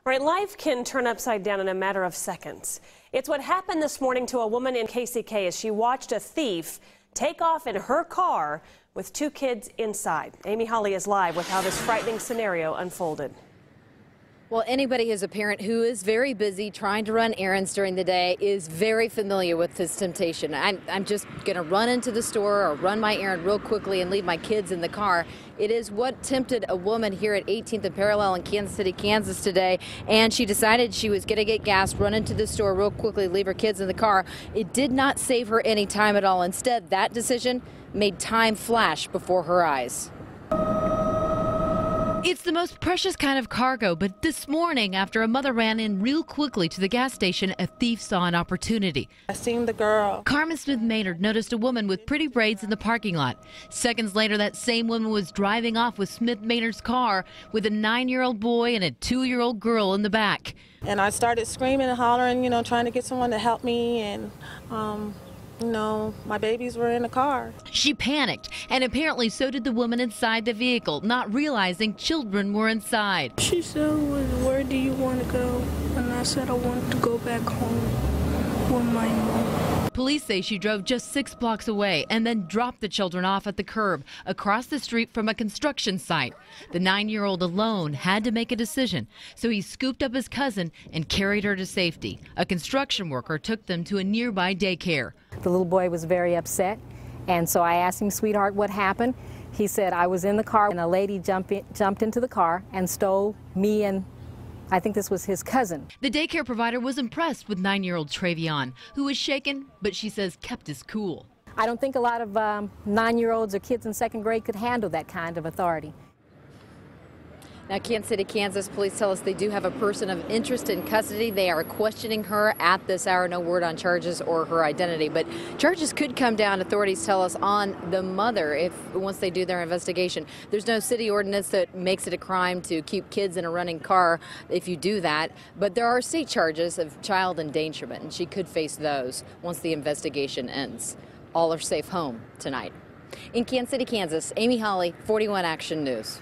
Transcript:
Right, life can turn upside down in a matter of seconds. It's what happened this morning to a woman in KCK as she watched a thief take off in her car with two kids inside. Amy Holly is live with how this frightening scenario unfolded. Well, anybody who's a parent who is very busy trying to run errands during the day is very familiar with this temptation. I'm just going to run into the store or run my errand real quickly and leave my kids in the car. It is what tempted a woman here at 18th and Parallel in Kansas City, Kansas today, and she decided she was going to get gas, run into the store real quickly, leave her kids in the car. It did not save her any time at all. Instead, that decision made time flash before her eyes. It's the most precious kind of cargo, but this morning, after a mother ran in real quickly to the gas station, a thief saw an opportunity. I seen the girl. Carmen Smith Maynard noticed a woman with pretty braids in the parking lot. Seconds later, that same woman was driving off with Smith Maynard's car with a 9-year-old boy and a 2-year-old girl in the back. And I started screaming and hollering, trying to get someone to help me, and my babies were in the car. She panicked, and apparently so did the woman inside the vehicle, not realizing children were inside. She said, "Where do you want to go?" And I said, "I want to go back home with my mom." Police say she drove just 6 blocks away and then dropped the children off at the curb across the street from a construction site. The 9-year-old alone had to make a decision, so he scooped up his cousin and carried her to safety. A construction worker took them to a nearby daycare. The little boy was very upset, and so I asked him, "Sweetheart, what happened?" He said, "I was in the car and a lady jumped into the car and stole me and I think this was his cousin." The daycare provider was impressed with 9-year-old Travion, who was shaken, but she says kept his cool. I don't think a lot of 9-year-olds or kids in second grade could handle that kind of authority. Now, Kansas City, Kansas police tell us they do have a person of interest in custody. They are questioning her at this hour. No word on charges or her identity, but charges could come down, authorities tell us, on the mother once they do their investigation. There's no city ordinance that makes it a crime to keep kids in a running car if you do that, but there are state charges of child endangerment, and she could face those once the investigation ends. All are safe home tonight. In Kansas City, Kansas, Amy Holly, 41 Action News.